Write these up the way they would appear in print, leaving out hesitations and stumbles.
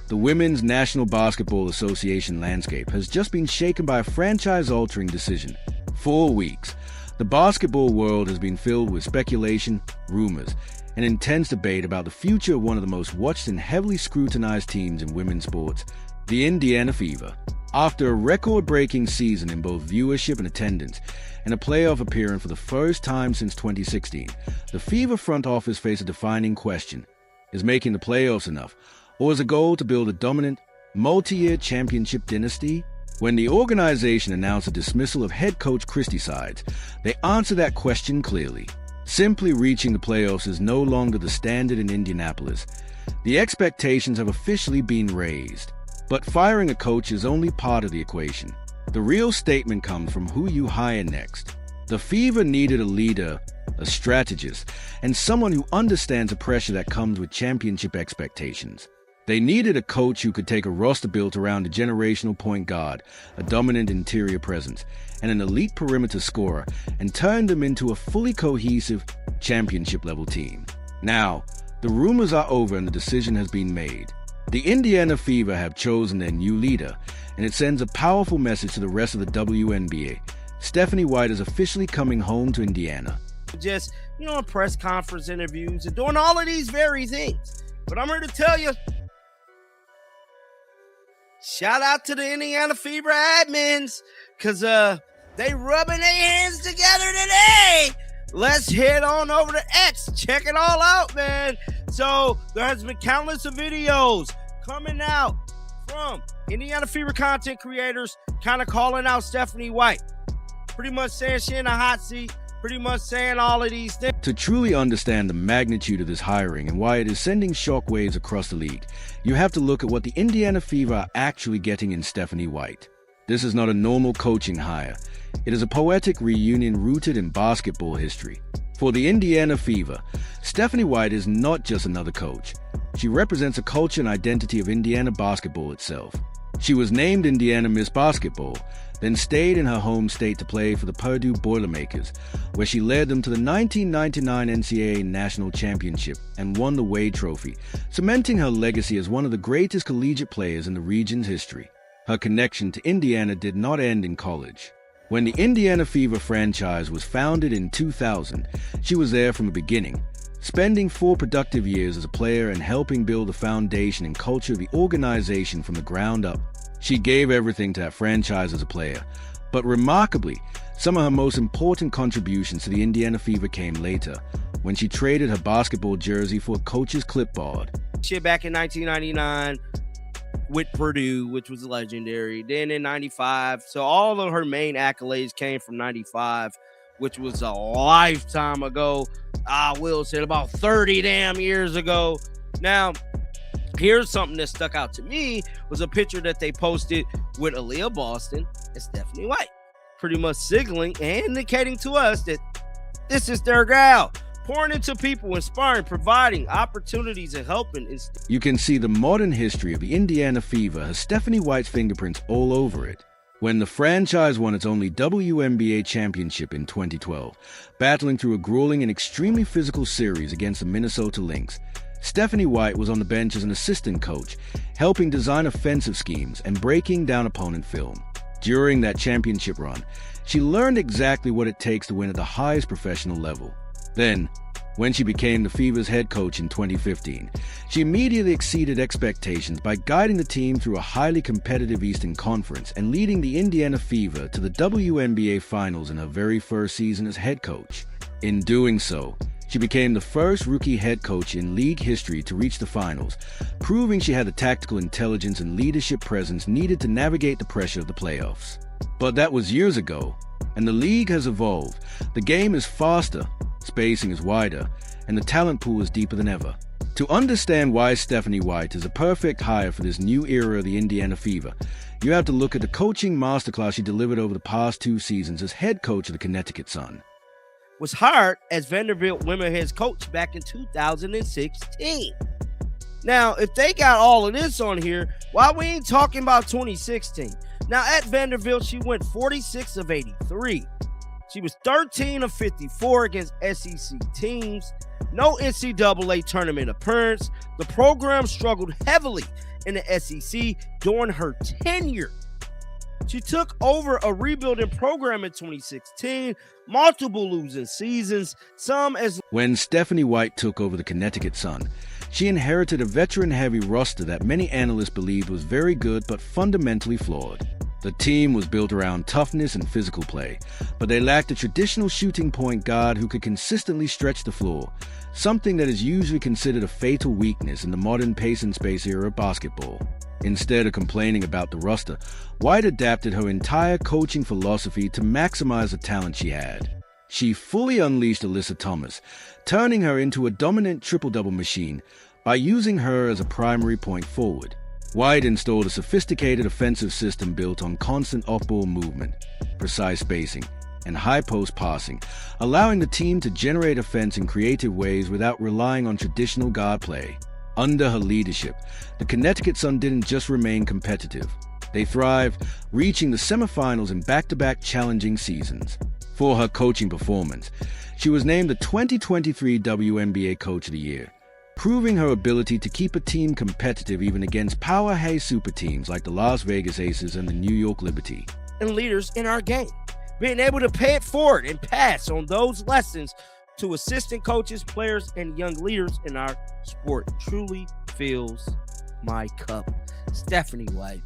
The Women's National Basketball Association landscape has just been shaken by a franchise-altering decision. For weeks, the basketball world has been filled with speculation, rumors, and intense debate about the future of one of the most watched and heavily scrutinized teams in women's sports, the Indiana Fever. After a record-breaking season in both viewership and attendance, and a playoff appearance for the first time since 2016, the Fever front office faced a defining question. Is making the playoffs enough, or is the goal to build a dominant, multi-year championship dynasty? When the organization announced the dismissal of head coach Christie Sides, they answered that question clearly. Simply reaching the playoffs is no longer the standard in Indianapolis. The expectations have officially been raised. But firing a coach is only part of the equation. The real statement comes from who you hire next. The Fever needed a leader, a strategist, and someone who understands the pressure that comes with championship expectations. They needed a coach who could take a roster built around a generational point guard, a dominant interior presence, and an elite perimeter scorer, and turn them into a fully cohesive, championship-level team. Now, the rumors are over and the decision has been made. The Indiana Fever have chosen their new leader, and it sends a powerful message to the rest of the WNBA. Stephanie White is officially coming home to Indiana. Just, press conference interviews and doing all of these very things. But I'm here to tell you, shout out to the Indiana Fever admins, because they rubbing their hands together today. Let's head on over to X. Check it all out, man. So there has been countless of videos coming out from Indiana Fever content creators kind of calling out Stephanie White. Pretty much saying she in a hot seat. Pretty much saying all of these things. To truly understand the magnitude of this hiring and why it is sending shockwaves across the league, you have to look at what the Indiana Fever are actually getting in Stephanie White. This is not a normal coaching hire. It is a poetic reunion rooted in basketball history. For the Indiana Fever, Stephanie White is not just another coach. She represents a culture and identity of Indiana basketball itself. She was named Indiana Miss Basketball, then stayed in her home state to play for the Purdue Boilermakers, where she led them to the 1999 NCAA National Championship and won the Wade Trophy, cementing her legacy as one of the greatest collegiate players in the region's history. Her connection to Indiana did not end in college. When the Indiana Fever franchise was founded in 2000, she was there from the beginning, spending 4 productive years as a player and helping build the foundation and culture of the organization from the ground up. She gave everything to that franchise as a player, but remarkably, some of her most important contributions to the Indiana Fever came later, when she traded her basketball jersey for a coach's clipboard. Shit, back in 1999 with Purdue, which was legendary. Then in 95, so all of her main accolades came from 95, which was a lifetime ago. I will say about 30 damn years ago. Now, here's something that stuck out to me was a picture that they posted with Aliyah Boston and Stephanie White, pretty much signaling and indicating to us that this is their gal, pouring into people, inspiring, providing opportunities and helping. You can see the modern history of the Indiana Fever has Stephanie White's fingerprints all over it. When the franchise won its only WNBA championship in 2012, battling through a grueling and extremely physical series against the Minnesota Lynx, Stephanie White was on the bench as an assistant coach, helping design offensive schemes and breaking down opponent film. During that championship run, she learned exactly what it takes to win at the highest professional level. Then, when she became the Fever's head coach in 2015, she immediately exceeded expectations by guiding the team through a highly competitive Eastern Conference and leading the Indiana Fever to the WNBA Finals in her very first season as head coach. In doing so, she became the first rookie head coach in league history to reach the finals, proving she had the tactical intelligence and leadership presence needed to navigate the pressure of the playoffs. But that was years ago, and the league has evolved. The game is faster, spacing is wider, and the talent pool is deeper than ever. To understand why Stephanie White is a perfect hire for this new era of the Indiana Fever, you have to look at the coaching masterclass she delivered over the past 2 seasons as head coach of the Connecticut Sun. Was hired as Vanderbilt women head coach back in 2016. Now, if they got all of this on here, why we ain't talking about 2016? Now, at Vanderbilt, she went 46 of 83. She was 13 of 54 against SEC teams. No NCAA tournament appearance. The program struggled heavily in the SEC during her tenure. She took over a rebuilding program in 2016, multiple losing seasons, some as... When Stephanie White took over the Connecticut Sun, she inherited a veteran-heavy roster that many analysts believed was very good but fundamentally flawed. The team was built around toughness and physical play, but they lacked a traditional shooting point guard who could consistently stretch the floor, something that is usually considered a fatal weakness in the modern pace and space era of basketball. Instead of complaining about the roster, White adapted her entire coaching philosophy to maximize the talent she had. She fully unleashed Alyssa Thomas, turning her into a dominant triple-double machine by using her as a primary point forward. White installed a sophisticated offensive system built on constant off-ball movement, precise spacing, and high-post passing, allowing the team to generate offense in creative ways without relying on traditional guard play. Under her leadership, the Connecticut Sun didn't just remain competitive. They thrived, reaching the semifinals in back-to-back challenging seasons. For her coaching performance, she was named the 2023 WNBA Coach of the Year, proving her ability to keep a team competitive even against powerhouse super teams like the Las Vegas Aces and the New York Liberty. And leaders in our game, being able to pay it forward and pass on those lessons to assistant coaches, players, and young leaders in our sport truly fills my cup. Stephanie White.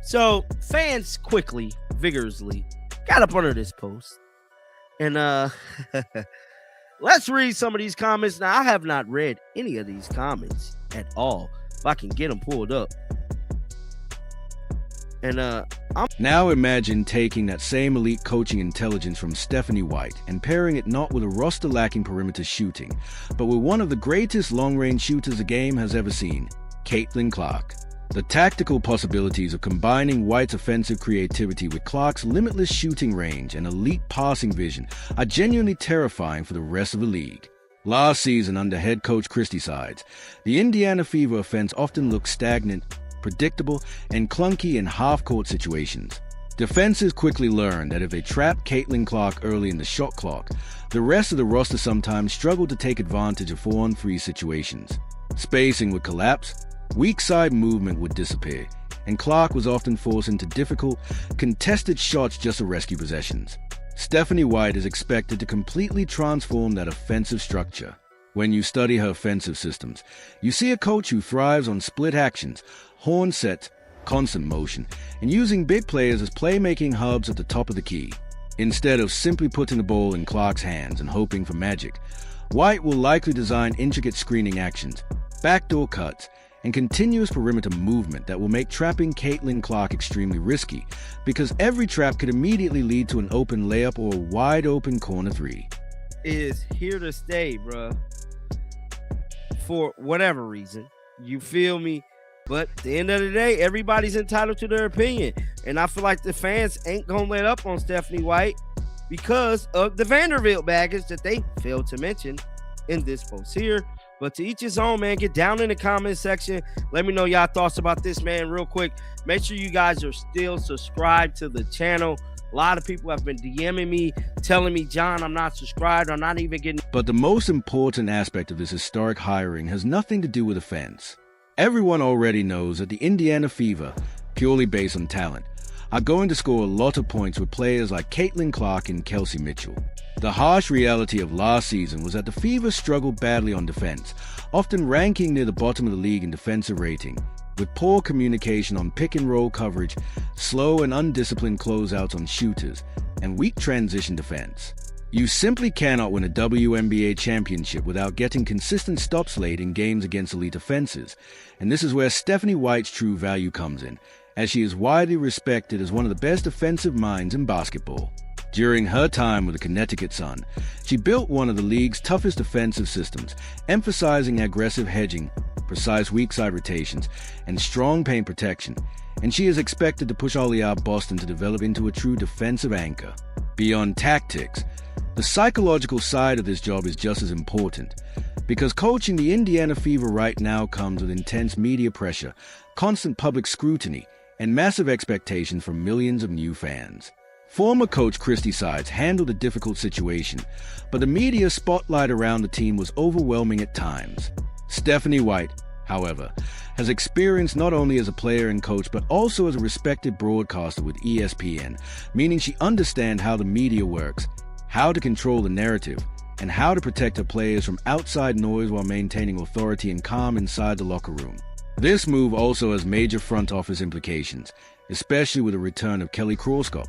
So fans quickly, vigorously got up under this post. And let's read some of these comments. Now, I have not read any of these comments at all. If I can get them pulled up. And Now imagine taking that same elite coaching intelligence from Stephanie White and pairing it not with a roster lacking perimeter shooting, but with one of the greatest long-range shooters the game has ever seen, Caitlin Clark. The tactical possibilities of combining White's offensive creativity with Clark's limitless shooting range and elite passing vision are genuinely terrifying for the rest of the league. Last season under head coach Christie Sides, the Indiana Fever offense often looked stagnant, predictable, and clunky in half-court situations. Defenses quickly learned that if they trapped Caitlin Clark early in the shot clock, the rest of the roster sometimes struggled to take advantage of 4-on-3 situations. Spacing would collapse, weak side movement would disappear, and Clark was often forced into difficult, contested shots just to rescue possessions. Stephanie White is expected to completely transform that offensive structure. When you study her offensive systems, you see a coach who thrives on split actions, horn sets, constant motion, and using big players as playmaking hubs at the top of the key. Instead of simply putting the ball in Clark's hands and hoping for magic, White will likely design intricate screening actions, backdoor cuts, and continuous perimeter movement that will make trapping Caitlin Clark extremely risky, because every trap could immediately lead to an open layup or a wide-open corner three. Is here to stay, bruh. For whatever reason, you feel me? But at the end of the day, everybody's entitled to their opinion. And I feel like the fans ain't going to let up on Stephanie White because of the Vanderbilt baggage that they failed to mention in this post here. But to each his own, man. Get down in the comment section. Let me know y'all thoughts about this, man, real quick. Make sure you guys are still subscribed to the channel. A lot of people have been DMing me, telling me, John, I'm not subscribed. I'm not even getting... But the most important aspect of this historic hiring has nothing to do with offense. Everyone already knows that the Indiana Fever, purely based on talent, are going to score a lot of points with players like Caitlin Clark and Kelsey Mitchell. The harsh reality of last season was that the Fever struggled badly on defense, often ranking near the bottom of the league in defensive rating, with poor communication on pick-and-roll coverage, slow and undisciplined closeouts on shooters, and weak transition defense. You simply cannot win a WNBA championship without getting consistent stops late in games against elite offenses, and this is where Stephanie White's true value comes in, as she is widely respected as one of the best offensive minds in basketball. During her time with the Connecticut Sun, she built one of the league's toughest defensive systems, emphasizing aggressive hedging, precise weak side rotations, and strong paint protection, and she is expected to push Aliyah Boston to develop into a true defensive anchor. Beyond tactics, the psychological side of this job is just as important, because coaching the Indiana Fever right now comes with intense media pressure, constant public scrutiny, and massive expectations from millions of new fans. Former coach Christie Sides handled a difficult situation, but the media spotlight around the team was overwhelming at times. Stephanie White, however, has experience not only as a player and coach but also as a respected broadcaster with ESPN, meaning she understands how the media works, how to control the narrative, and how to protect her players from outside noise while maintaining authority and calm inside the locker room. This move also has major front office implications, especially with the return of Kelly Kroskop,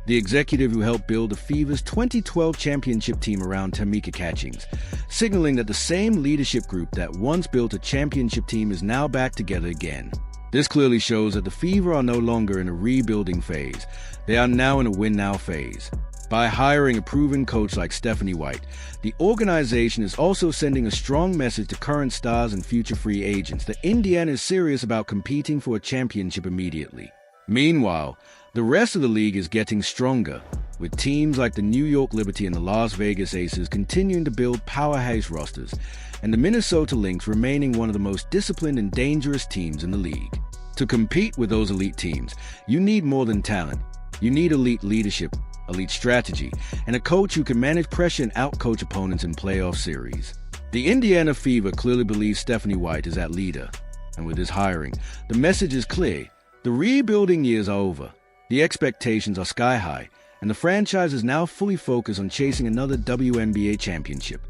the executive who helped build the Fever's 2012 championship team around Tamika Catchings, signaling that the same leadership group that once built a championship team is now back together again. This clearly shows that the Fever are no longer in a rebuilding phase. They are now in a win-now phase. By hiring a proven coach like Stephanie White, the organization is also sending a strong message to current stars and future free agents that Indiana is serious about competing for a championship immediately. Meanwhile, the rest of the league is getting stronger, with teams like the New York Liberty and the Las Vegas Aces continuing to build powerhouse rosters, and the Minnesota Lynx remaining one of the most disciplined and dangerous teams in the league. To compete with those elite teams, you need more than talent. You need elite leadership, elite strategy, and a coach who can manage pressure and outcoach opponents in playoff series. The Indiana Fever clearly believes Stephanie White is that leader, and with this hiring, the message is clear. The rebuilding years are over. The expectations are sky high, and the franchise is now fully focused on chasing another WNBA championship.